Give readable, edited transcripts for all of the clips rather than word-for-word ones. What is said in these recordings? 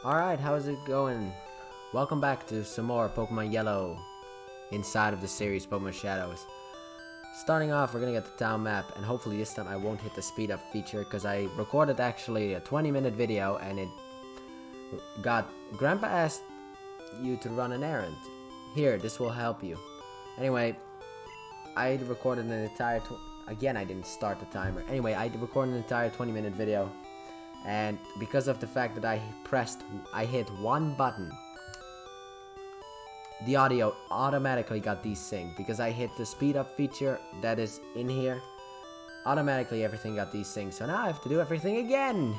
Alright, how's it going? Welcome back to some more Pokemon Yellow inside of the series Pokemon Shadows. Starting off, we're gonna get the town map, and hopefully this time I won't hit the speed up feature because I recorded actually a 20-minute video and it got Grandpa asked you to run an errand. Here, this will help you. Anyway, I recorded an entire again, I didn't start the timer. Anyway, I recorded an entire 20-minute video. And because of the fact that I hit one button, the audio automatically got desynced. Because I hit the speed up feature that is in here, automatically everything got desynced. So now I have to do everything again.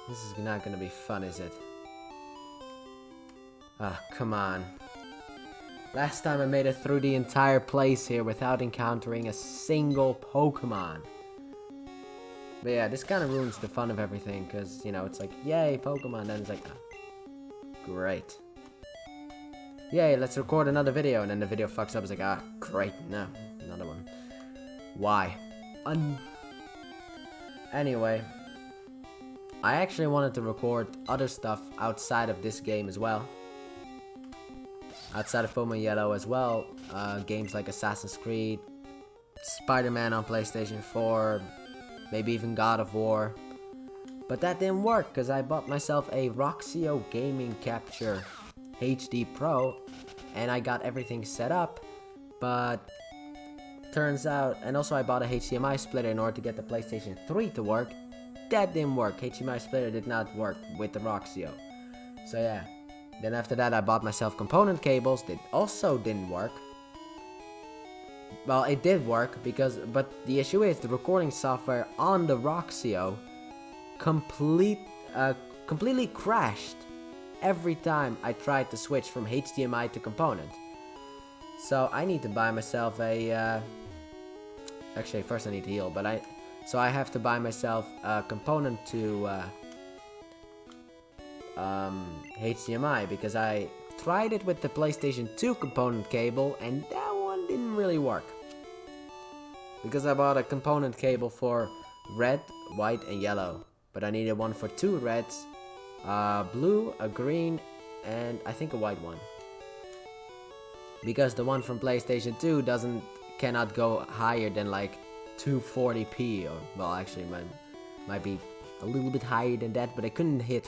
This is not gonna be fun, is it? Ah, come on. Last time I made it through the entire place here without encountering a single Pokemon. But yeah, this kind of ruins the fun of everything, because, you know, it's like, yay, Pokemon, then it's like, oh, great. Yay, let's record another video, and then the video fucks up, it's like, ah, great, no, another one. Why? Anyway, I actually wanted to record other stuff outside of this game as well. Outside of Pokemon Yellow as well, games like Assassin's Creed, Spider-Man on PlayStation 4, maybe even God of War. But that didn't work because I bought myself a Roxio Gaming Capture HD Pro and I got everything set up, but turns out, and also I bought a HDMI splitter in order to get the PlayStation 3 to work. That didn't work. HDMI splitter did not work with the Roxio. So yeah, then after that I bought myself component cables that also didn't work. Well, it did work but the issue is the recording software on the Roxio completely crashed every time I tried to switch from HDMI to component. So I need to buy myself a actually first I need to heal, but I have to buy myself a component to HDMI because I tried it with the PlayStation 2 component cable and that one didn't really work. Because I bought a component cable for red, white, and yellow. But I needed one for 2 reds, blue, a green, and I think a white one. Because the one from PlayStation 2 cannot go higher than like 240p, or well, actually might be a little bit higher than that, but I couldn't hit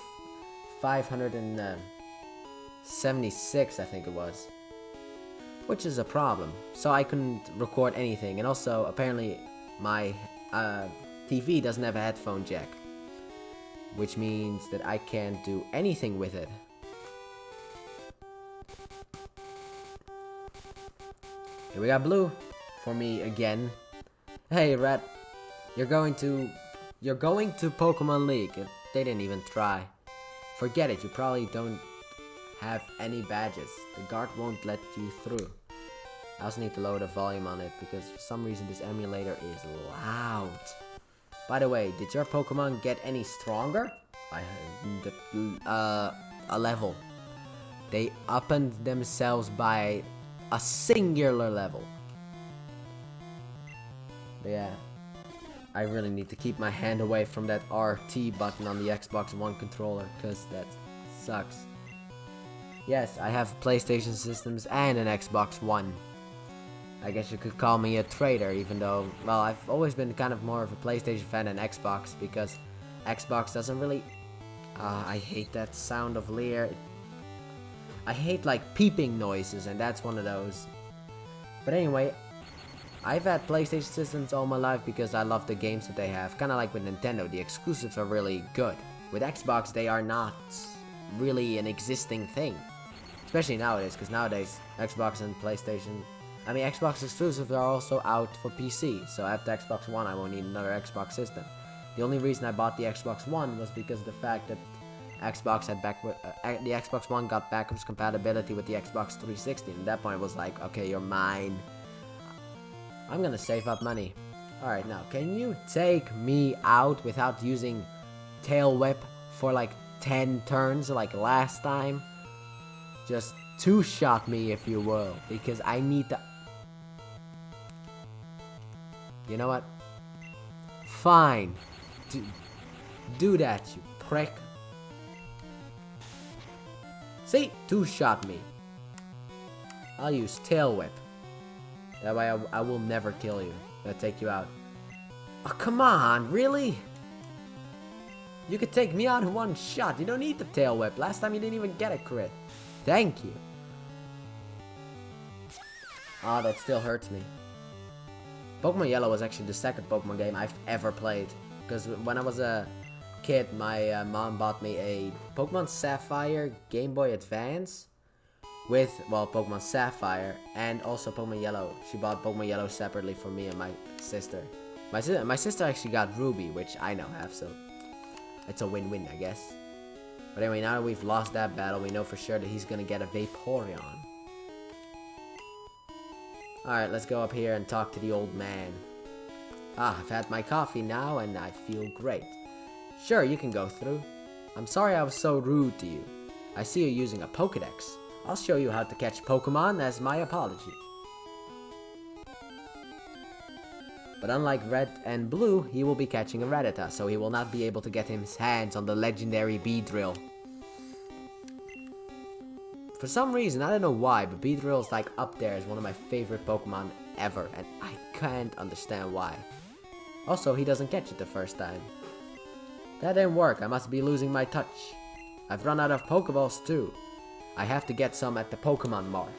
576, I think it was. Which is a problem. So I couldn't record anything. And also, apparently, my TV doesn't have a headphone jack. Which means that I can't do anything with it. Here we got blue for me again. Hey, Rat. You're going to Pokemon League. They didn't even try. Forget it. You probably don't have any badges. The guard won't let you through. I also need to lower the volume on it because for some reason this emulator is loud. By the way, did your Pokemon get any stronger? A level. They upped themselves by a singular level. But yeah, I really need to keep my hand away from that RT button on the Xbox One controller because that sucks. Yes, I have PlayStation systems and an Xbox One. I guess you could call me a traitor, even though, well, I've always been kind of more of a PlayStation fan than Xbox, because Xbox doesn't really... I hate that sound of Leer. I hate, like, peeping noises, and that's one of those. But anyway, I've had PlayStation systems all my life because I love the games that they have. Kind of like with Nintendo, the exclusives are really good. With Xbox, they are not really an existing thing. Especially nowadays, because nowadays, Xbox and PlayStation... I mean, Xbox exclusives are also out for PC, so after Xbox One, I won't need another Xbox system. The only reason I bought the Xbox One was because of the fact that Xbox had the Xbox One got backwards compatibility with the Xbox 360, and at that point it was like, okay, you're mine. I'm gonna save up money. Alright, now, can you take me out without using Tail Whip for like 10 turns like last time? Just two-shot me, if you will, because I need to... You know what? Fine. Do that, you prick. See? Two-shot me. I'll use Tail Whip. That way I will never kill you. I'll take you out. Oh, come on, really? You could take me out in one shot. You don't need the Tail Whip. Last time you didn't even get a crit. Thank you. Ah, that still hurts me. Pokemon Yellow was actually the second Pokemon game I've ever played. Because when I was a kid, my mom bought me a Pokemon Sapphire Game Boy Advance. With, well, Pokemon Sapphire and also Pokemon Yellow. She bought Pokemon Yellow separately for me and my sister. My sister actually got Ruby, which I now have, so it's a win-win, I guess. But anyway, now that we've lost that battle, we know for sure that he's gonna get a Vaporeon. Alright, let's go up here and talk to the old man. Ah, I've had my coffee now and I feel great. Sure, you can go through. I'm sorry I was so rude to you. I see you're using a Pokédex. I'll show you how to catch Pokemon as my apology. But unlike Red and Blue, he will be catching a Rattata, so he will not be able to get his hands on the legendary Beedrill. For some reason, I don't know why, but Beedrill is like up there as one of my favorite Pokemon ever, and I can't understand why. Also, he doesn't catch it the first time. That didn't work, I must be losing my touch. I've run out of Pokeballs too. I have to get some at the Pokemon Mart.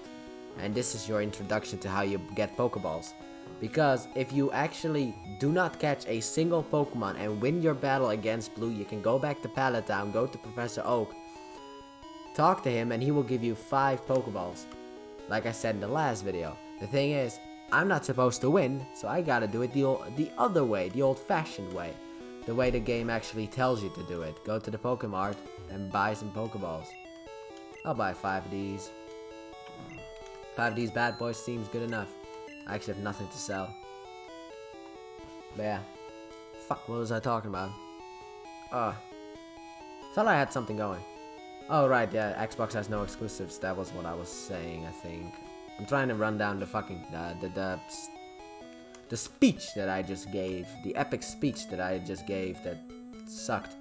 And this is your introduction to how you get Pokeballs. Because if you actually do not catch a single Pokemon and win your battle against Blue, you can go back to Pallet Town, go to Professor Oak, talk to him, and he will give you 5 Pokeballs. Like I said in the last video. The thing is, I'm not supposed to win, so I gotta do it the other way, the old-fashioned way. The way the game actually tells you to do it. Go to the Pokemart and buy some Pokeballs. I'll buy 5 of these. 5 of these bad boys seems good enough. I actually have nothing to sell. But yeah. Fuck, what was I talking about? Thought I had something going. Oh right, yeah, Xbox has no exclusives. That was what I was saying, I think. I'm trying to run down the fucking, the speech that I just gave. The epic speech that I just gave that sucked.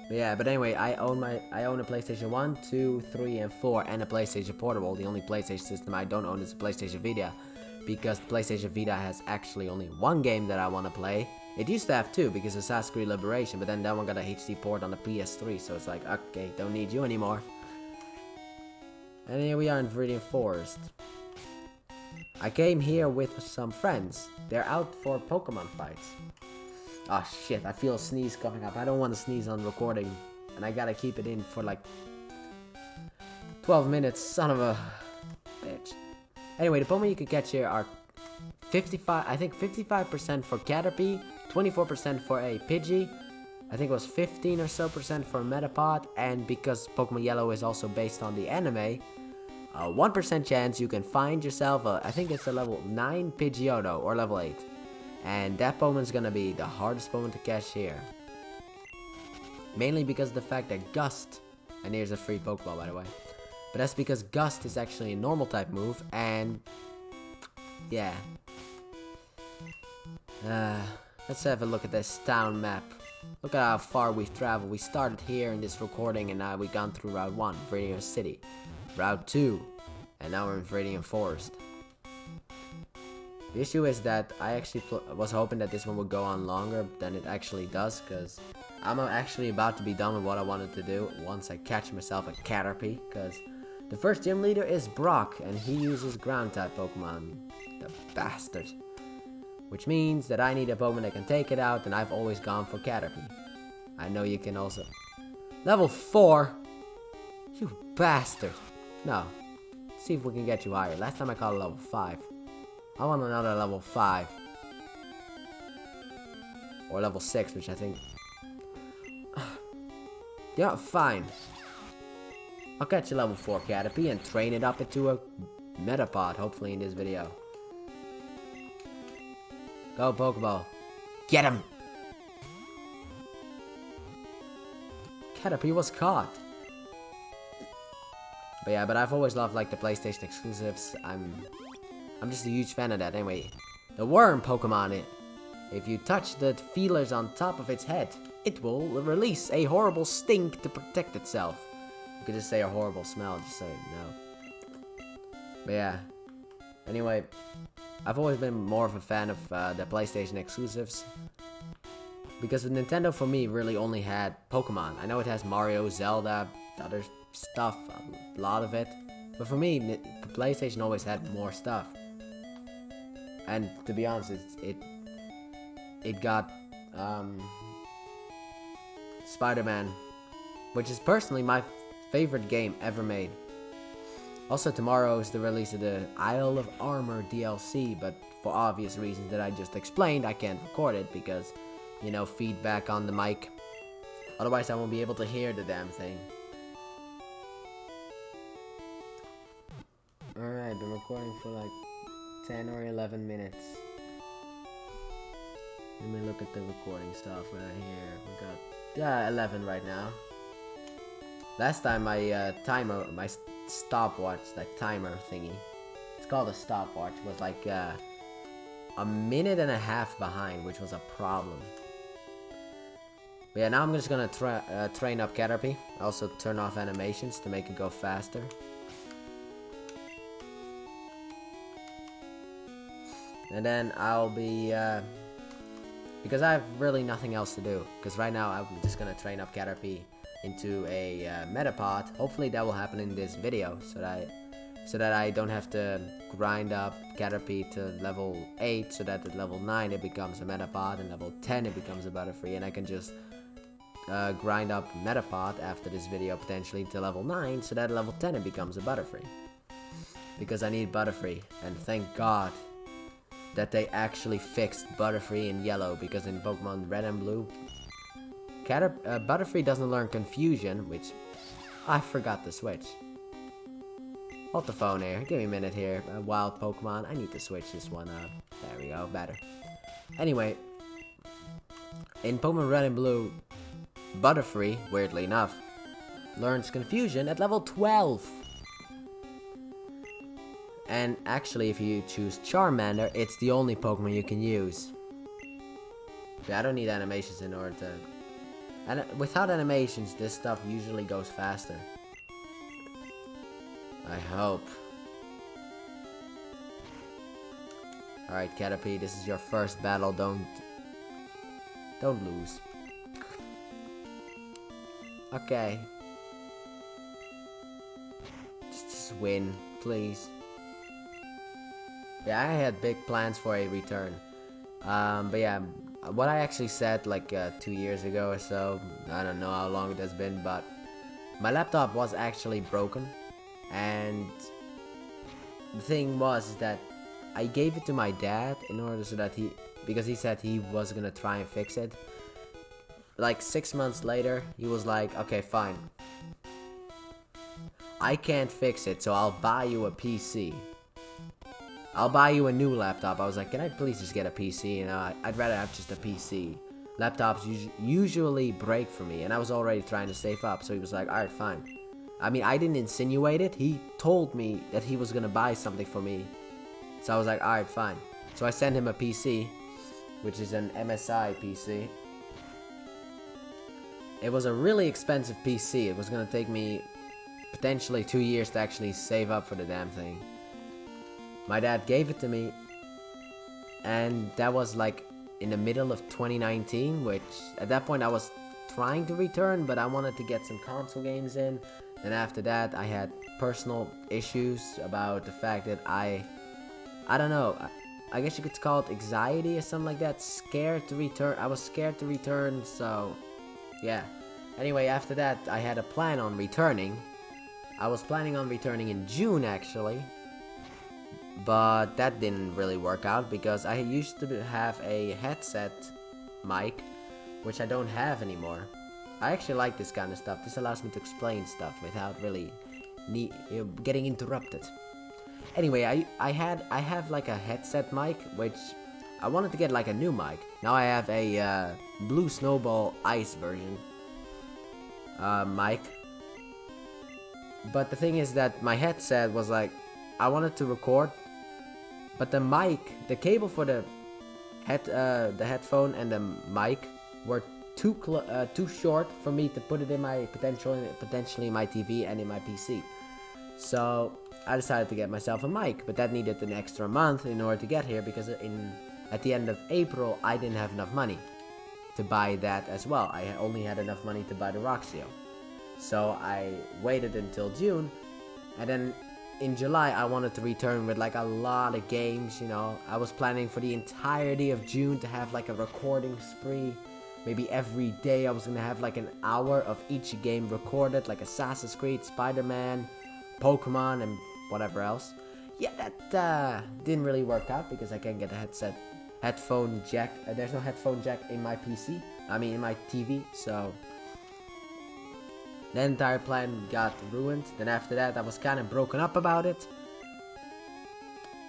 Yeah, but anyway, I own a PlayStation 1, 2, 3, and 4, and a PlayStation Portable. The only PlayStation system I don't own is the PlayStation Vita, because the PlayStation Vita has actually only one game that I want to play. It used to have 2, because of Assassin's Creed Liberation, but then that one got a HD port on the PS3, so it's like, okay, don't need you anymore. And here we are in Viridian Forest. I came here with some friends. They're out for Pokemon fights. Oh shit, I feel a sneeze coming up. I don't want to sneeze on recording. And I gotta keep it in for like 12 minutes, son of a bitch. Anyway, the Pokemon you can catch here are 55% for Caterpie, 24% for a Pidgey, I think it was 15 or so percent for Metapod, and because Pokemon Yellow is also based on the anime, 1% chance you can find yourself I think it's a level 9 Pidgeotto, or level 8. And that Pokemon's gonna be the hardest Pokemon to catch here. Mainly because of the fact that Gust, and here's a free Pokeball by the way, but that's because Gust is actually a normal type move, and yeah. Let's have a look at this town map. Look at how far we've traveled. We started here in this recording and now we've gone through Route 1, Viridian City. Route 2, and now we're in Viridian Forest. The issue is that I actually was hoping that this one would go on longer than it actually does, because I'm actually about to be done with what I wanted to do once I catch myself a Caterpie, because the first gym leader is Brock, and he uses ground type Pokemon. The bastard. Which means that I need a Pokemon that can take it out, and I've always gone for Caterpie. I know you can also. Level 4? You bastard. No. Let's see if we can get you higher. Last time I caught a level 5. I want another level 5. Or level 6, which I think. Yeah, fine. I'll catch a level 4 Caterpie and train it up into a Metapod, hopefully in this video. Go, Pokeball. Get him! Caterpie was caught. But yeah, but I've always loved like the PlayStation exclusives. I'm just a huge fan of that. Anyway, the worm Pokemon, if you touch the feelers on top of its head, it will release a horrible stink to protect itself. could just say a horrible smell, just say no. But yeah. Anyway, I've always been more of a fan of the PlayStation exclusives. Because Nintendo for me really only had Pokemon. I know it has Mario, Zelda, other stuff, a lot of it. But for me, PlayStation always had more stuff. And to be honest, it got Spider-Man, which is personally my favorite game ever made. Also, tomorrow is the release of the Isle of Armor DLC, but for obvious reasons that I just explained, I can't record it because, you know, feedback on the mic. Otherwise, I won't be able to hear the damn thing. Alright, been recording for like 10 or 11 minutes. Let me look at the recording software here. We got 11 right now. Last time my timer, my stopwatch, that timer thingy, it's called a stopwatch, was like a minute and a half behind, which was a problem. But yeah, now I'm just gonna train up Caterpie. Also turn off animations to make it go faster. And then I'll be, because I have really nothing else to do. Because right now I'm just gonna train up Caterpie into a Metapod. Hopefully that will happen in this video, so that I don't have to grind up Caterpie to level 8, so that at level 9 it becomes a Metapod, and level 10 it becomes a Butterfree, and I can just grind up Metapod after this video potentially to level 9, so that at level 10 it becomes a Butterfree. Because I need Butterfree, and thank God that they actually fixed Butterfree in yellow, because in Pokemon Red and Blue, Butterfree doesn't learn Confusion, which I forgot to switch. Hold the phone here, give me a minute here. Wild Pokemon, I need to switch this one up. There we go, better. Anyway, in Pokemon Red and Blue, Butterfree, weirdly enough, learns Confusion at level 12. And actually, if you choose Charmander, it's the only Pokemon you can use. Yeah, I don't need animations in order to... And without animations, this stuff usually goes faster. I hope. Alright, Caterpie, this is your first battle. Don't lose. Okay. Just win, please. Yeah, I had big plans for a return. But yeah, what I actually said like 2 years ago or so, I don't know how long it has been, but my laptop was actually broken. And the thing was that I gave it to my dad in order so that because he said he was gonna try and fix it. Like 6 months later, he was like, okay, fine. I can't fix it, so I'll buy you a PC. I'll buy you a new laptop. I was like, can I please just get a PC? You know, I'd rather have just a PC. Laptops usually break for me, and I was already trying to save up, so he was like, alright, fine. I mean, I didn't insinuate it. He told me that he was gonna buy something for me. So I was like, alright, fine. So I sent him a PC, which is an MSI PC. It was a really expensive PC. It was gonna take me potentially 2 years to actually save up for the damn thing. My dad gave it to me, and that was like in the middle of 2019, which at that point I was trying to return, but I wanted to get some console games in. And after that, I had personal issues about the fact that I don't know, I guess you could call it anxiety or something like that. Scared to return. I was scared to return, so yeah. Anyway, after that, I had a plan on returning. I was planning on returning in June, actually. But that didn't really work out because I used to have a headset mic, which I don't have anymore. I actually like this kind of stuff. This allows me to explain stuff without really getting interrupted. Anyway, I have like a headset mic, which I wanted to get like a new mic. Now I have a Blue Snowball Ice version mic. But the thing is that my headset was like, I wanted to record, but the mic, the cable for the headphone and the mic were too short for me to put it in my potentially in my TV and in my PC. So I decided to get myself a mic, but that needed an extra month in order to get here because at the end of April I didn't have enough money to buy that as well. I only had enough money to buy the Roxio. So I waited until June, and then in July I wanted to return with like a lot of games, you know. I was planning for the entirety of June to have like a recording spree. Maybe every day I was gonna have like an hour of each game recorded, like Assassin's Creed, Spider-Man, Pokémon, and whatever else. Yeah, that didn't really work out because I can't get a headphone jack. There's no headphone jack in my PC. I mean in my TV, so the entire plan got ruined. Then after that I was kind of broken up about it.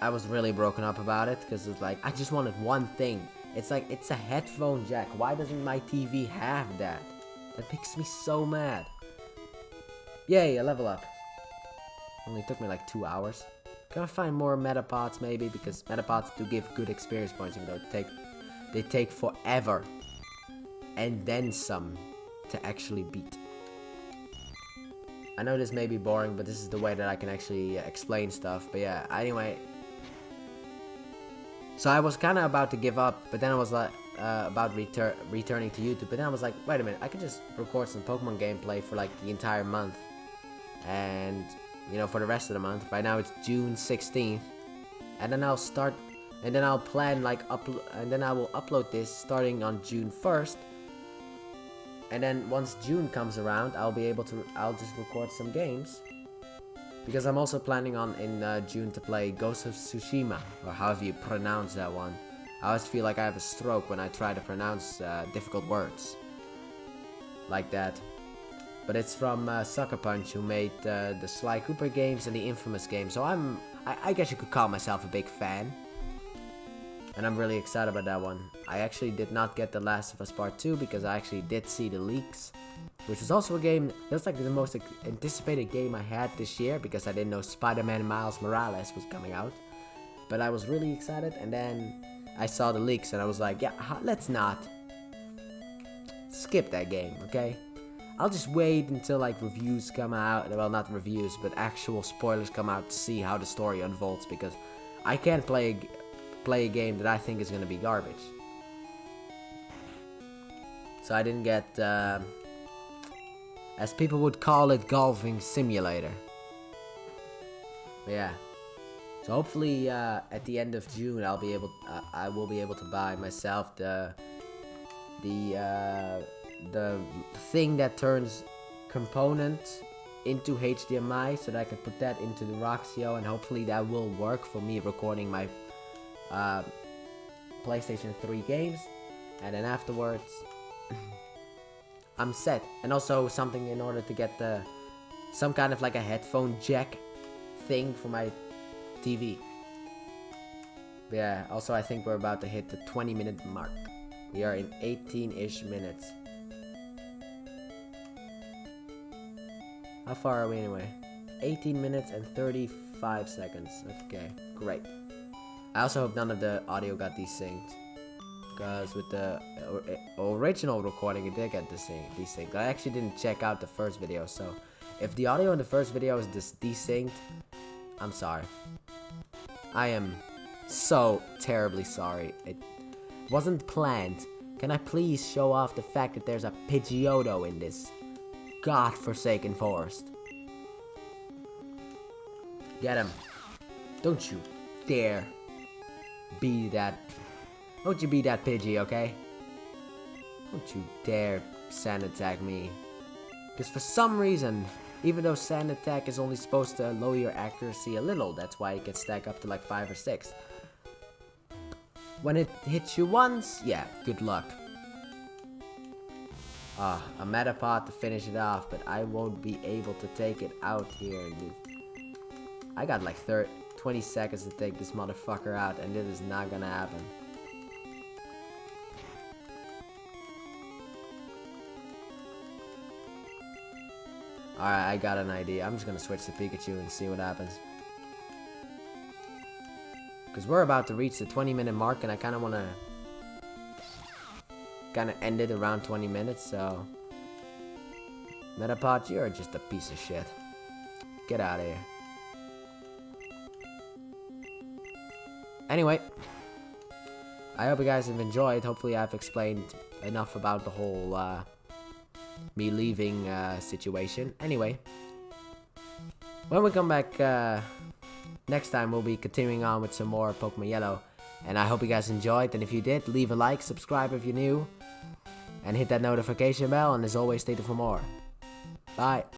I was really broken up about it because it's like I just wanted one thing. It's like it's a headphone jack. Why doesn't my TV have that? That makes me so mad. Yay, a level up. Only took me like 2 hours. Can I find more metapods maybe? Because metapods do give good experience points, even though they take forever and then some to actually beat. I know this may be boring, but this is the way that I can actually explain stuff. But yeah, anyway. So I was kind of about to give up, but then I was like about returning to YouTube. But then I was like, wait a minute, I could just record some Pokemon gameplay for like the entire month. And you know, for the rest of the month. Right now it's June 16th, and then I'll start, and then I'll plan like and then I will upload this starting on June 1st, and then once June comes around, I'll just record some games, because I'm also planning on in June to play Ghost of Tsushima, or however you pronounce that one. I always feel like I have a stroke when I try to pronounce difficult words like that. But it's from Sucker Punch, who made the Sly Cooper games and the Infamous games. So I guess you could call myself a big fan. And I'm really excited about that one. I actually did not get The Last of Us Part 2 because I actually did see the leaks. Which was also a game, it was like the most anticipated game I had this year because I didn't know Spider-Man Miles Morales was coming out. But I was really excited, and then I saw the leaks and I was like, yeah, let's not skip that game, okay? I'll just wait until like reviews come out, well not reviews, but actual spoilers come out to see how the story unfolds, because I can't play a game that I think is going to be garbage. So I didn't get, as people would call it, golfing simulator. But yeah. So hopefully at the end of June I will be able to buy myself the thing that turns components into HDMI, so that I can put that into the Roxio, and hopefully that will work for me recording my PlayStation 3 games, and then afterwards I'm set. And also something in order to get some kind of like a headphone jack thing for my TV. But yeah, also I think we're about to hit the 20-minute mark. We are in 18-ish minutes. How far are we anyway? 18 minutes and 35 seconds. Okay, great. I also hope none of the audio got desynced, because with the original recording it did get desynced. I actually didn't check out the first video, so if the audio in the first video is desynced, I'm sorry. I am so terribly sorry. It wasn't planned. Can I please show off the fact that there's a Pidgeotto in this godforsaken forest? Get him. Don't you dare be that. Don't you be that Pidgey, okay? Don't you dare sand attack me. Because for some reason, even though sand attack is only supposed to lower your accuracy a little, that's why it can stack up to like 5 or 6. When it hits you once, yeah, good luck. A Metapod to finish it off, but I won't be able to take it out here, dude. I got like 20 seconds to take this motherfucker out, and this is not gonna happen. Alright, I got an idea. I'm just gonna switch to Pikachu and see what happens. Because we're about to reach the 20-minute mark, and I kind of want to kind of ended around 20 minutes, so... Metapod, you're just a piece of shit. Get out of here. Anyway, I hope you guys have enjoyed. Hopefully I've explained enough about the whole me leaving situation. Anyway, when we come back next time, we'll be continuing on with some more Pokemon Yellow. And I hope you guys enjoyed, and if you did, leave a like, subscribe if you're new, and hit that notification bell, and as always, stay tuned for more. Bye.